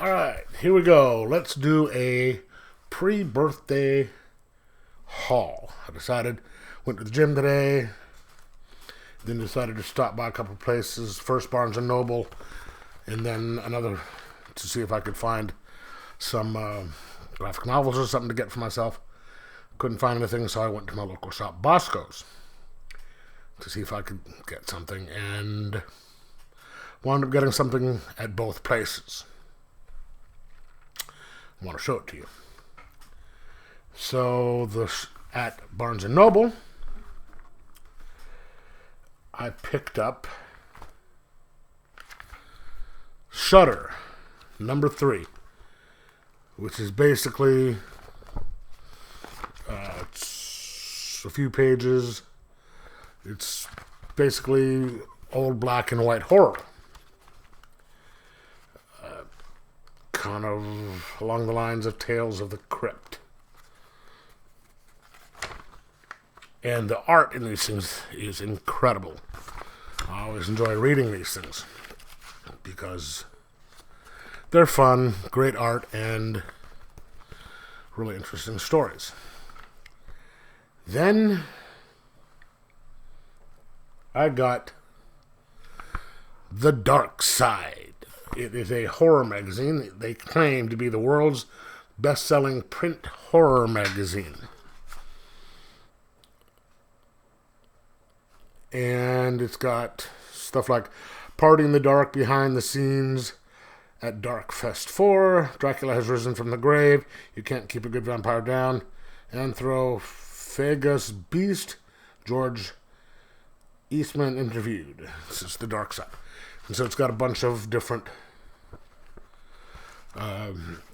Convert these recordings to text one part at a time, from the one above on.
Alright, here we go. Let's do a pre-birthday haul. Went to the gym today, then decided to stop by a couple places. First Barnes & Noble, and then another to see if I could find some graphic novels or something to get for myself. Couldn't find anything, so I went to my local shop, Bosco's, to see if I could get something, and wound up getting something at both places. I want to show it to you. So at Barnes & Noble, I picked up Shudder, number 3, which is basically it's a few pages. It's basically old black and white horror. Kind of along the lines of Tales of the Crypt. And the art in these things is incredible. I always enjoy reading these things because they're fun, great art, and really interesting stories. Then I got The Dark Side. It is a horror magazine. They claim to be the world's best-selling print horror magazine. And it's got stuff like Party in the Dark, Behind the Scenes at Darkfest 4, Dracula Has Risen from the Grave, You Can't Keep a Good Vampire Down, Anthrophagus Beast, George Eastman Interviewed. This is The Dark Side. And so it's got a bunch of different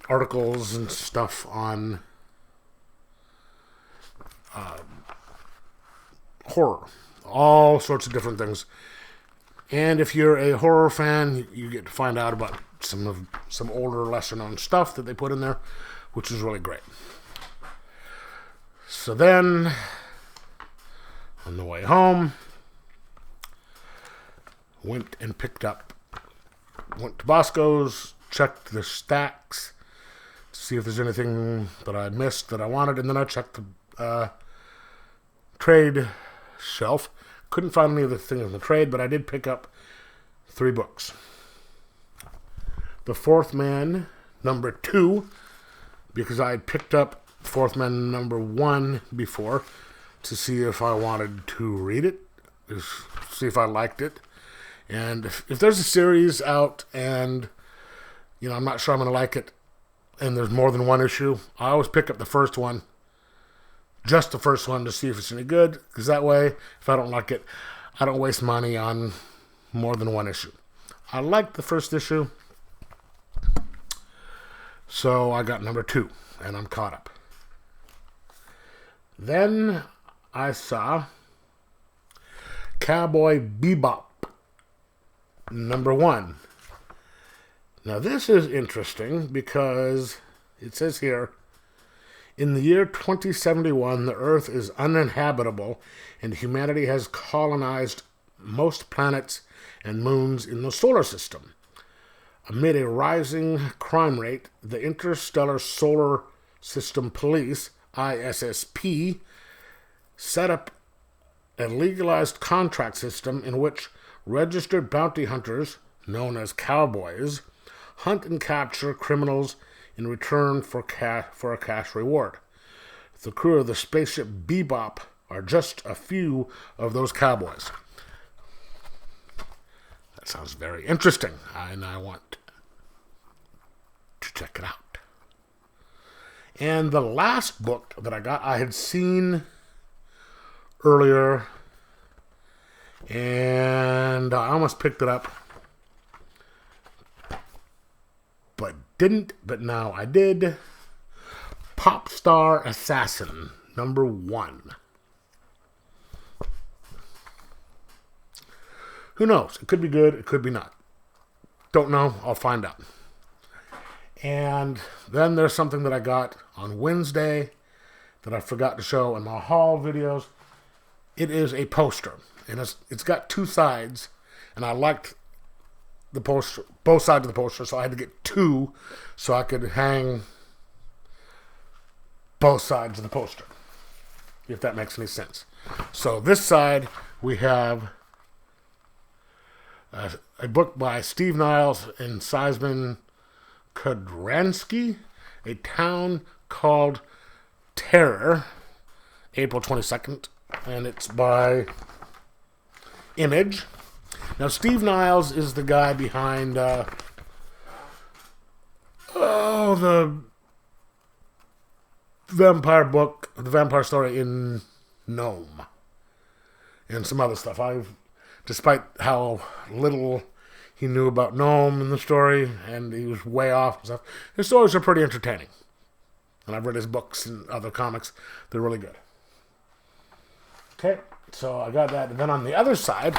articles and stuff on horror. All sorts of different things. And if you're a horror fan, you get to find out about some older, lesser-known stuff that they put in there, which is really great. So then, on the way home, went to Bosco's, checked the stacks to see if there's anything that I missed that I wanted, and then I checked the trade shelf. Couldn't find any of the things in the trade, but I did pick up 3 books. The Fourth Man, number 2, because I had picked up Fourth Man number 1 before to see if I wanted to read it, to see if I liked it. And if there's a series out and, I'm not sure I'm going to like it, and there's more than one issue, I always pick up the first one, just the first one, to see if it's any good, because that way, if I don't like it, I don't waste money on more than one issue. I liked the first issue, so I got number 2, and I'm caught up. Then I saw Cowboy Bebop, number 1. Now this is interesting because it says here, in the year 2071, the Earth is uninhabitable and humanity has colonized most planets and moons in the solar system. Amid a rising crime rate, the Interstellar Solar System Police, ISSP, set up a legalized contract system in which registered bounty hunters, known as cowboys, hunt and capture criminals in return for a cash reward. The crew of the spaceship Bebop are just a few of those cowboys. That sounds very interesting, and I want to check it out. And the last book that I got, I had seen earlier, and I almost picked it up, but didn't, but now I did. Pop Star Assassin, number 1. Who knows? It could be good, it could be not. Don't know, I'll find out. And then there's something that I got on Wednesday that I forgot to show in my haul videos. It is a poster, and it's got 2 sides, and I liked the poster, both sides of the poster, so I had to get two so I could hang both sides of the poster, if that makes any sense. So this side, we have a book by Steve Niles and Seisman Kudransky, A Town Called Terror, April 22nd, and it's by Image. Now, Steve Niles is the guy behind the vampire book, the vampire story in Gnome, and some other stuff. Despite how little he knew about Gnome in the story, and he was way off and stuff, his stories are pretty entertaining. And I've read his books and other comics. They're really good. Okay, so I got that. And then on the other side,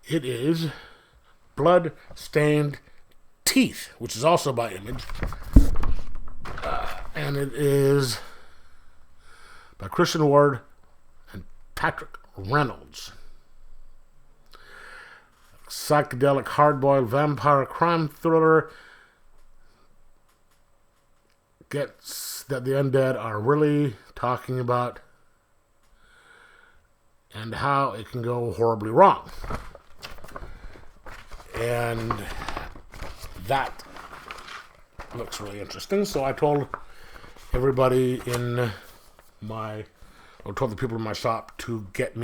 it is Blood-Stained Teeth, which is also by Image. And it is by Christian Ward and Patrick Reynolds. Psychedelic hard-boiled vampire crime thriller gets that the undead are really talking about and how it can go horribly wrong. And that looks really interesting. So I told everybody told the people in my shop to get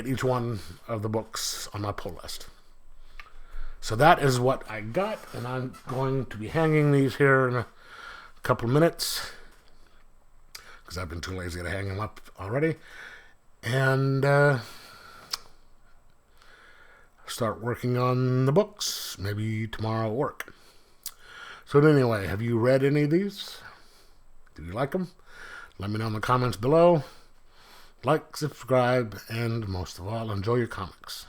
each one of the books on my pull list. So that is what I got, and I'm going to be hanging these here in a couple of minutes because I've been too lazy to hang them up already. And start working on the books, maybe tomorrow at work. So anyway, have you read any of these? Do you like them? Let me know in the comments below. Like, subscribe, and most of all, enjoy your comics.